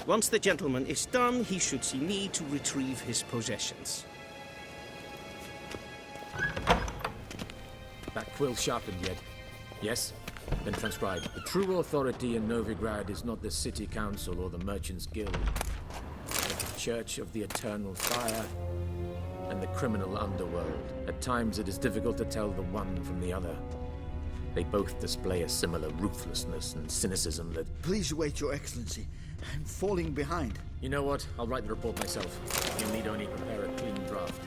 Once the gentleman is done, he should see me to retrieve his possessions. That quill sharpened yet? Yes? Then transcribe. The true authority in Novigrad is not the City Council or the Merchants' Guild, but the Church of the Eternal Fire and the criminal underworld. At times it is difficult to tell the one from the other. They both display a similar ruthlessness and cynicism that... Please wait, Your Excellency. I'm falling behind. You know what? I'll write the report myself. You need only prepare a clean draft.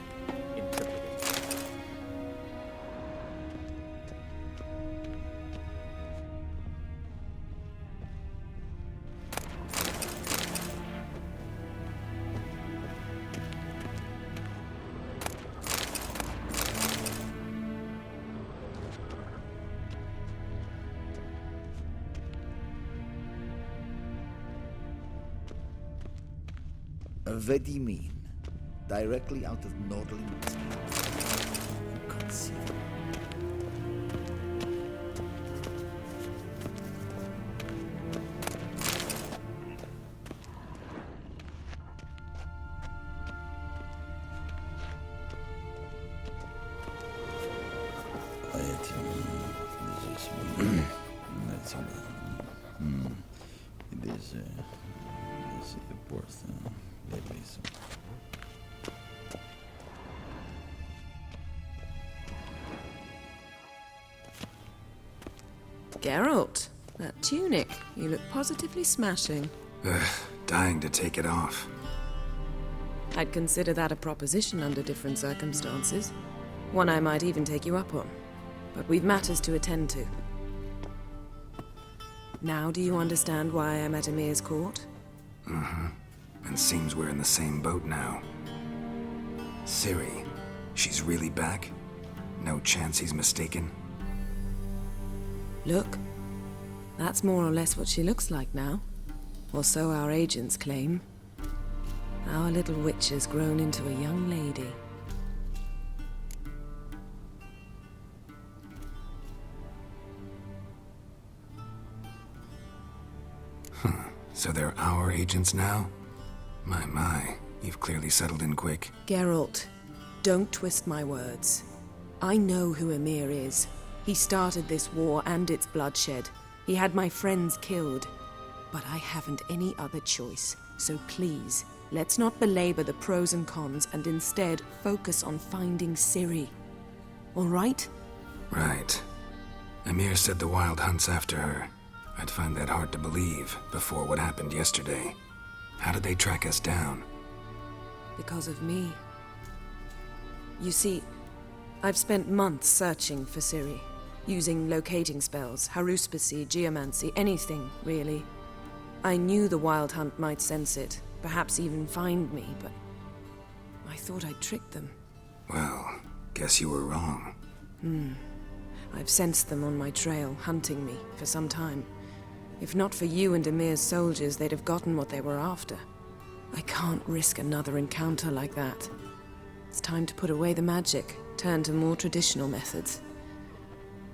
In triplicate. Vedimin, directly out of Nordling. Inconceivable. Geralt, that tunic. You look positively smashing. Dying to take it off. I'd consider that a proposition under different circumstances. One I might even take you up on. But we've matters to attend to. Now do you understand why I'm at Emir's court? Mm-hmm. And seems we're in the same boat now. Ciri, she's really back? No chance he's mistaken? Look, that's more or less what she looks like now. Or so our agents claim. Our little witch has grown into a young lady. So they're our agents now? My, you've clearly settled in quick. Geralt, don't twist my words. I know who Emir is. He started this war and its bloodshed. He had my friends killed. But I haven't any other choice. So please, let's not belabor the pros and cons and instead focus on finding Ciri. All right? Right. Emir said the Wild Hunt's after her. I'd find that hard to believe before what happened yesterday. How did they track us down? Because of me. You see, I've spent months searching for Ciri. Using locating spells, haruspicy, geomancy, anything, really. I knew the Wild Hunt might sense it, perhaps even find me, but I thought I'd tricked them. Well, guess you were wrong. I've sensed them on my trail, hunting me, for some time. If not for you and Emir's soldiers, they'd have gotten what they were after. I can't risk another encounter like that. It's time to put away the magic, turn to more traditional methods.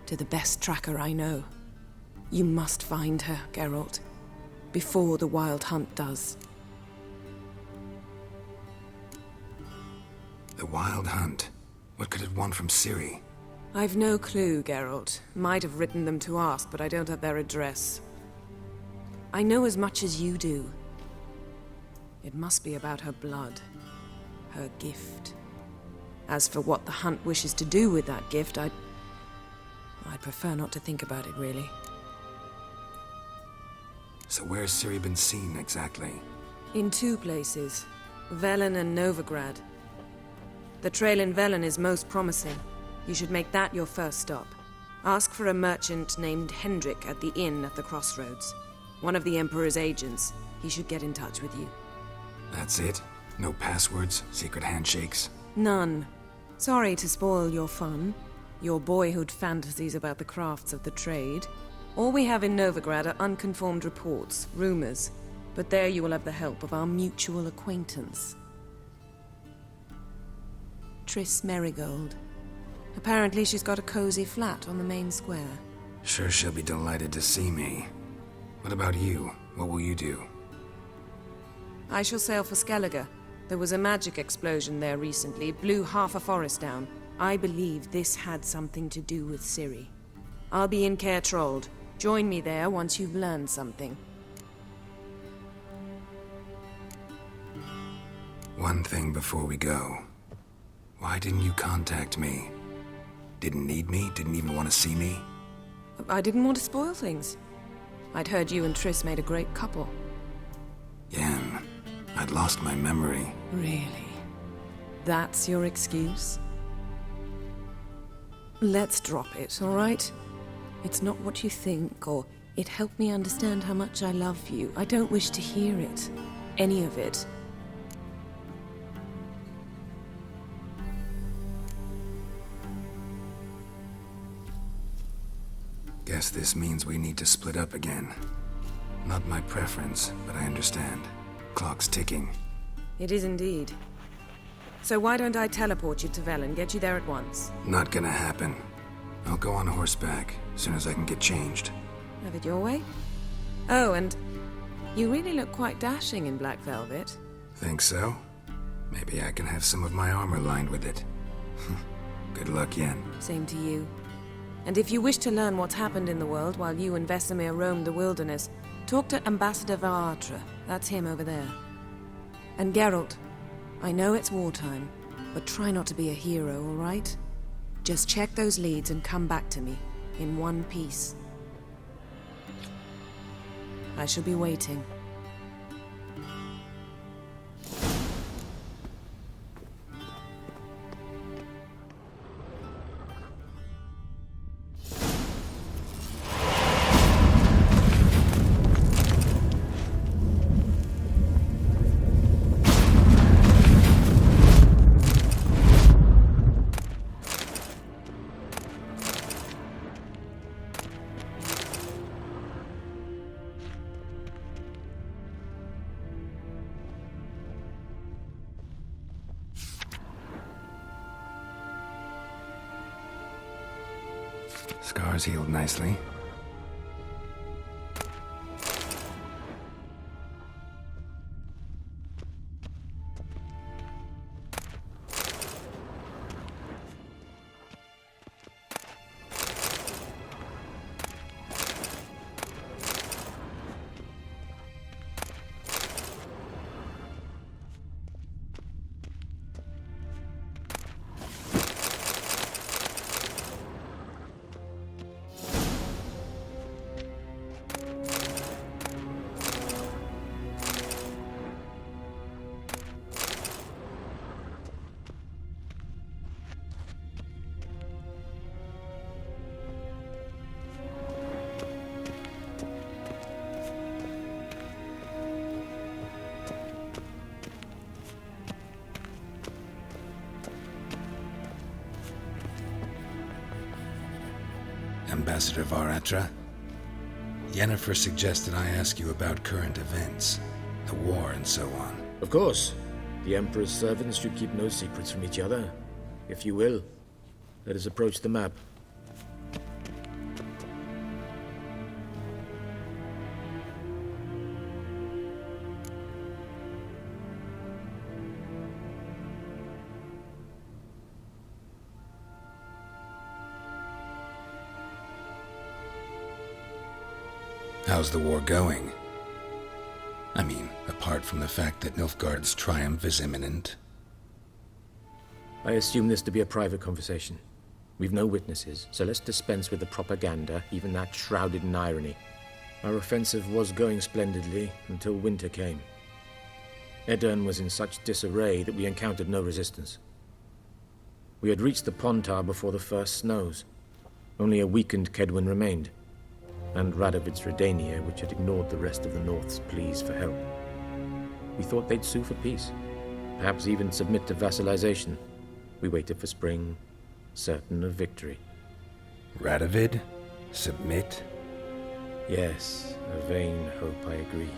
To the best tracker I know. You must find her, Geralt. Before the Wild Hunt does. The Wild Hunt? What could it want from Ciri? I've no clue, Geralt. Might have written them to ask, but I don't have their address. I know as much as you do. It must be about her blood. Her gift. As for what the Hunt wishes to do with that gift, I'd prefer not to think about it, really. So where's Ciri been seen, exactly? In two places. Velen and Novigrad. The trail in Velen is most promising. You should make that your first stop. Ask for a merchant named Hendrik at the inn at the crossroads. One of the Emperor's agents. He should get in touch with you. That's it? No passwords? Secret handshakes? None. Sorry to spoil your fun. Your boyhood fantasies about the crafts of the trade. All we have in Novigrad are unconformed reports, rumors. But there you will have the help of our mutual acquaintance. Triss Merigold. Apparently she's got a cozy flat on the main square. Sure she'll be delighted to see me. What about you? What will you do? I shall sail for Skellige. There was a magic explosion there recently. It blew half a forest down. I believe this had something to do with Ciri. I'll be in Caer Trold. Join me there once you've learned something. One thing before we go. Why didn't you contact me? Didn't need me? Didn't even want to see me? I didn't want to spoil things. I'd heard you and Triss made a great couple. Yen, I'd lost my memory. Really? That's your excuse? Let's drop it, all right? It's not what you think, or it helped me understand how much I love you. I don't wish to hear it. Any of it. Guess this means we need to split up again. Not my preference, but I understand. Clock's ticking. It is indeed. So why don't I teleport you to Velen, get you there at once? Not gonna happen. I'll go on horseback, as soon as I can get changed. Have it your way? Oh, and you really look quite dashing in black velvet. Think so? Maybe I can have some of my armor lined with it. Good luck, Yen. Same to you. And if you wish to learn what's happened in the world while you and Vesemir roamed the wilderness, talk to Ambassador Varatra. That's him over there. And Geralt, I know it's wartime, but try not to be a hero, all right? Just check those leads and come back to me, in one piece. I shall be waiting. Scars healed nicely. Ambassador Varatra, Yennefer suggested I ask you about current events, the war and so on. Of course. The Emperor's servants should keep no secrets from each other. If you will, let us approach the map. How's the war going? I mean, apart from the fact that Nilfgaard's triumph is imminent. I assume this to be a private conversation. We've no witnesses, so let's dispense with the propaganda, even that shrouded in irony. Our offensive was going splendidly until winter came. Edirn was in such disarray that we encountered no resistance. We had reached the Pontar before the first snows. Only a weakened Kedwin remained, and Radovid's Redania, which had ignored the rest of the North's pleas for help. We thought they'd sue for peace, perhaps even submit to vassalization. We waited for spring, certain of victory. Radovid? Submit? Yes, a vain hope, I agree.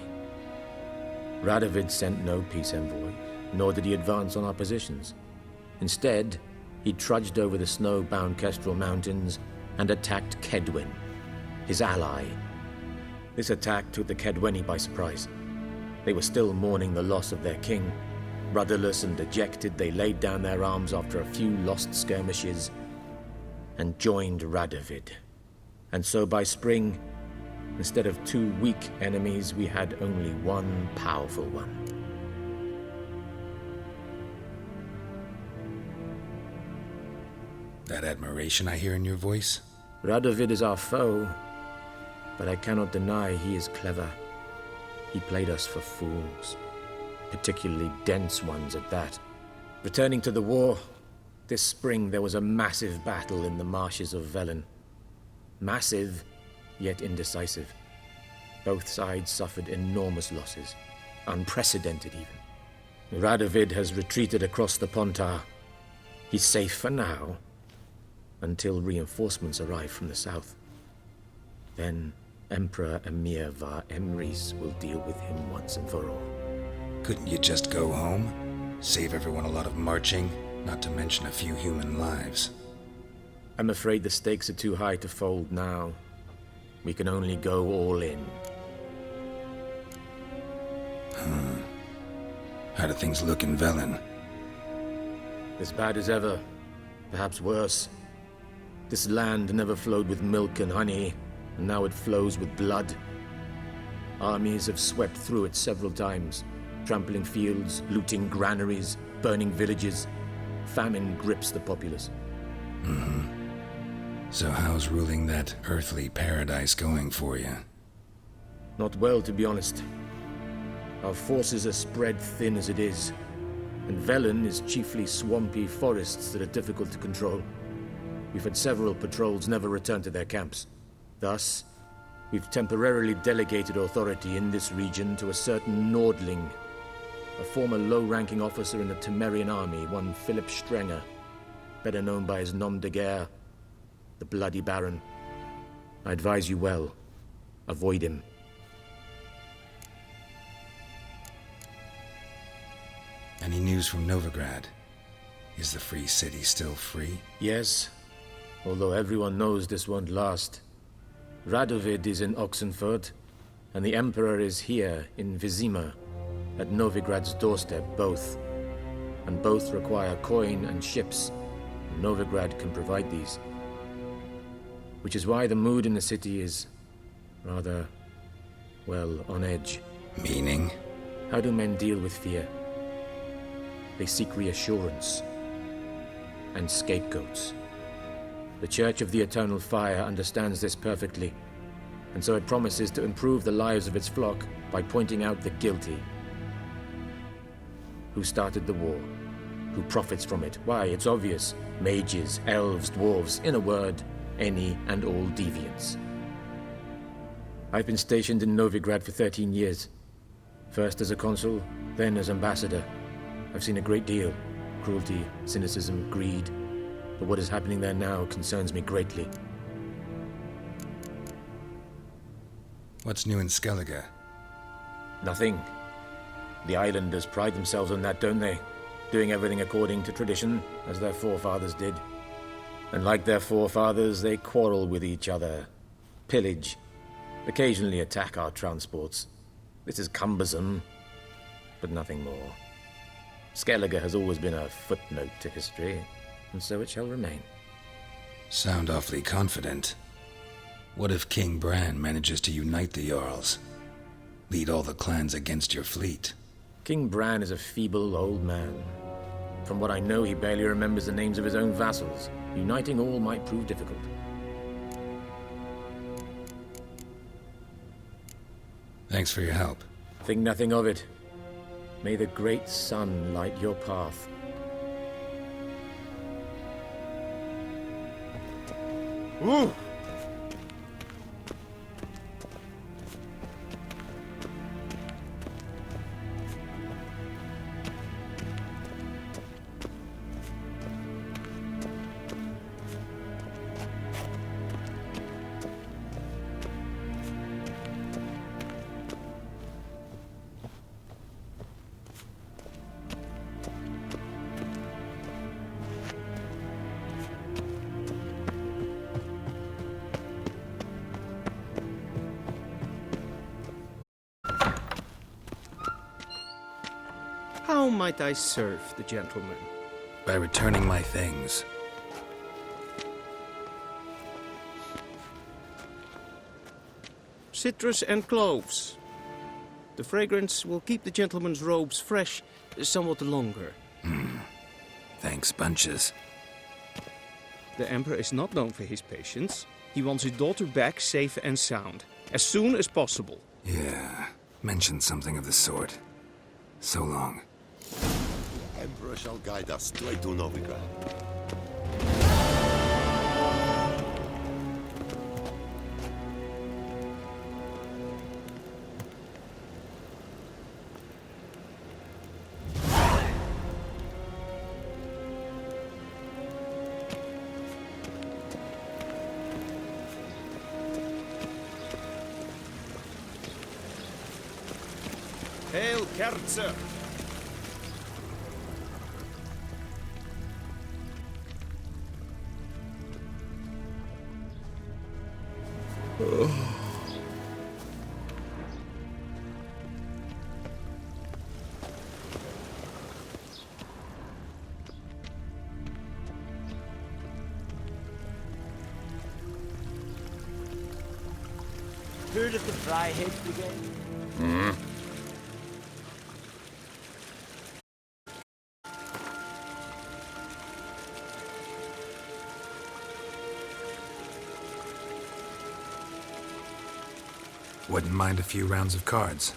Radovid sent no peace envoy, nor did he advance on our positions. Instead, he trudged over the snow-bound Kestrel Mountains and attacked Kedwen, his ally. This attack took the Kedweni by surprise. They were still mourning the loss of their king. Rudderless and dejected, they laid down their arms after a few lost skirmishes and joined Radovid. And so by spring, instead of 2 weak enemies, we had only one powerful one. That admiration I hear in your voice? Radovid is our foe, but I cannot deny he is clever. He played us for fools, particularly dense ones at that. Returning to the war, this spring there was a massive battle in the marshes of Velen. Massive, yet indecisive. Both sides suffered enormous losses, unprecedented even. Radovid has retreated across the Pontar. He's safe for now, until reinforcements arrive from the south. Then Emperor Emir var Emrys will deal with him once and for all. Couldn't you just go home? Save everyone a lot of marching, not to mention a few human lives. I'm afraid the stakes are too high to fold now. We can only go all in. How do things look in Velen? As bad as ever, perhaps worse. This land never flowed with milk and honey, and now it flows with blood. Armies have swept through it several times, trampling fields, looting granaries, burning villages. Famine grips the populace. So how's ruling that earthly paradise going for you? Not well, to be honest. Our forces are spread thin as it is, and Velen is chiefly swampy forests that are difficult to control. We've had several patrols never return to their camps. Thus, we've temporarily delegated authority in this region to a certain Nordling, a former low-ranking officer in the Temerian army, one Philip Strenger, better known by his nom de guerre, the Bloody Baron. I advise you well. Avoid him. Any news from Novigrad? Is the Free City still free? Yes, although everyone knows this won't last. Radovid is in Oxenfurt, and the Emperor is here in Vizima, at Novigrad's doorstep, both. And both require coin and ships. Novigrad can provide these. Which is why the mood in the city is rather, well, on edge. Meaning? How do men deal with fear? They seek reassurance and scapegoats. The Church of the Eternal Fire understands this perfectly, and so it promises to improve the lives of its flock by pointing out the guilty. Who started the war? Who profits from it? Why, it's obvious. Mages, elves, dwarves, in a word, any and all deviants. I've been stationed in Novigrad for 13 years. First as a consul, then as ambassador. I've seen a great deal. Cruelty, cynicism, greed. But what is happening there now concerns me greatly. What's new in Skellige? Nothing. The islanders pride themselves on that, don't they? Doing everything according to tradition, as their forefathers did. And like their forefathers, they quarrel with each other, pillage, occasionally attack our transports. This is cumbersome, but nothing more. Skellige has always been a footnote to history, and so it shall remain. Sound awfully confident. What if King Bran manages to unite the Jarls? Lead all the clans against your fleet? King Bran is a feeble old man. From what I know, he barely remembers the names of his own vassals. Uniting all might prove difficult. Thanks for your help. Think nothing of it. May the great sun light your path. Ooh! How might I serve the gentleman? By returning my things. Citrus and cloves. The fragrance will keep the gentleman's robes fresh somewhat longer. Thanks, bunches. The Emperor is not known for his patience. He wants his daughter back safe and sound, as soon as possible. Yeah, mentioned something of the sort. So long. The Emperor shall guide us straight to Novigrad. Hail, Kerzer! Heard of the Fryheads Brigade? Wouldn't mind a few rounds of cards.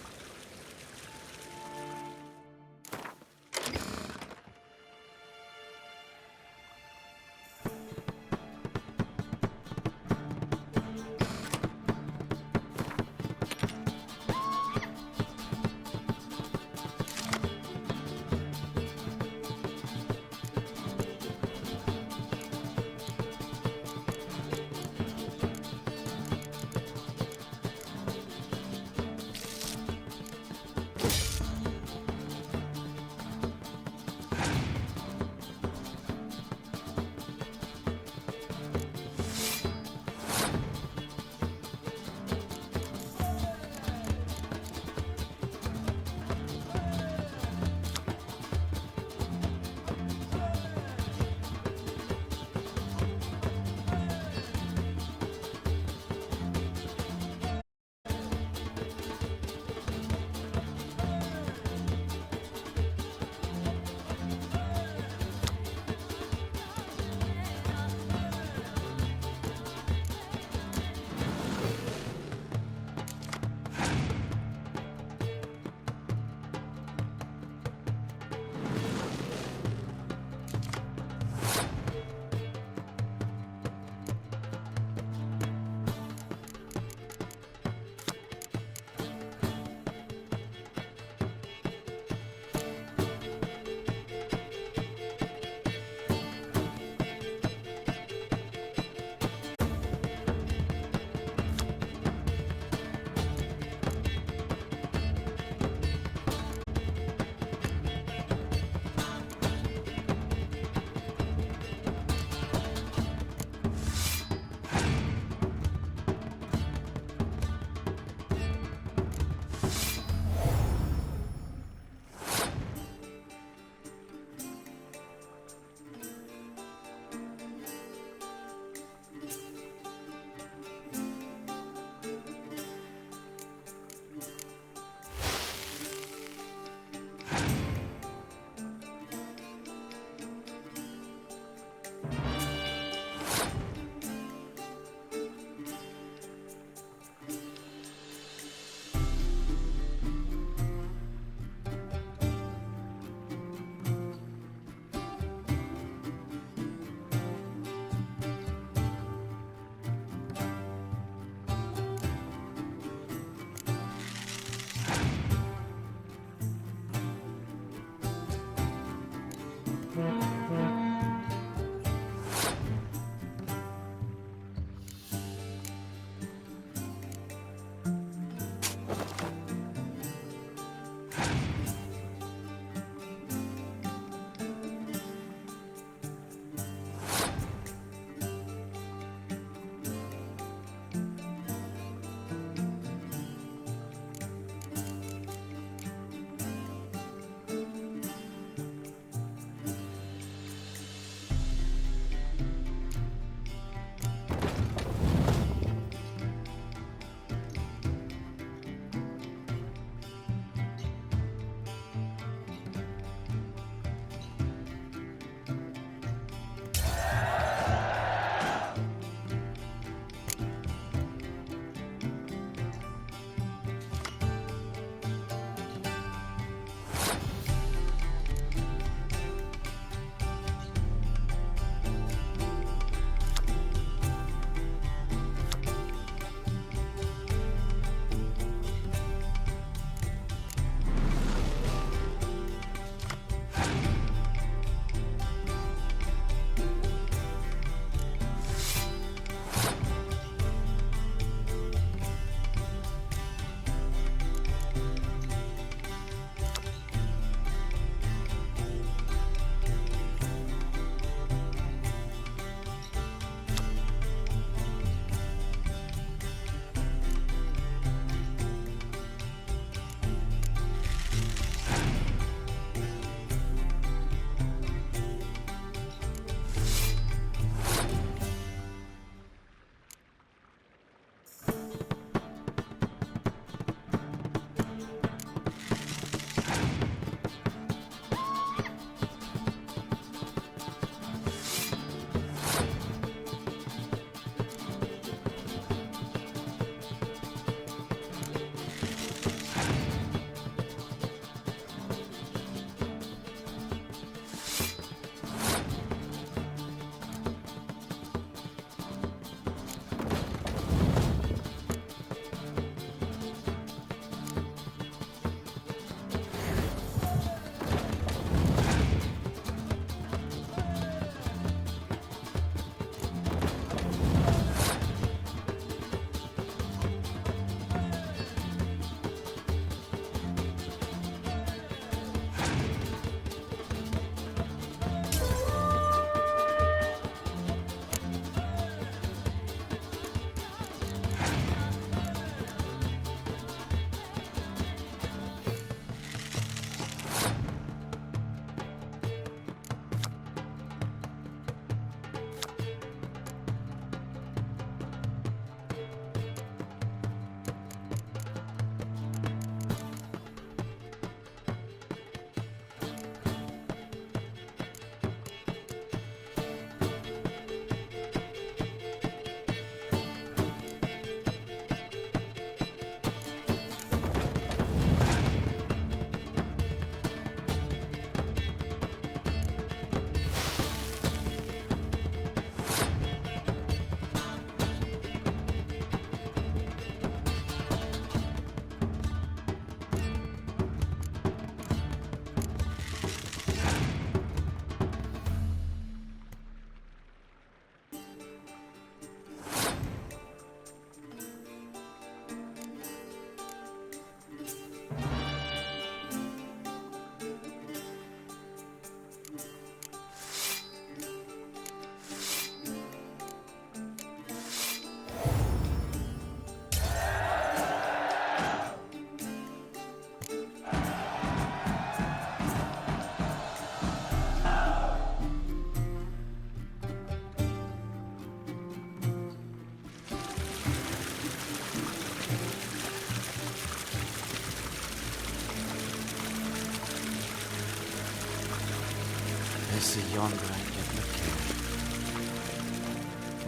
better see yonder and get the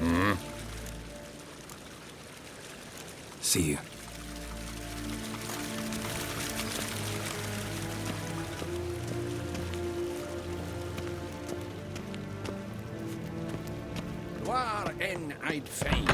kill. See you. Waar en uit veen.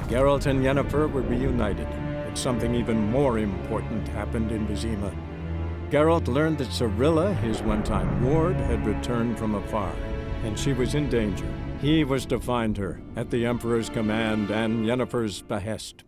Geralt and Yennefer were reunited, but something even more important happened in Vizima. Geralt learned that Cirilla, his one-time ward, had returned from afar, and she was in danger. He was to find her, at the Emperor's command and Yennefer's behest.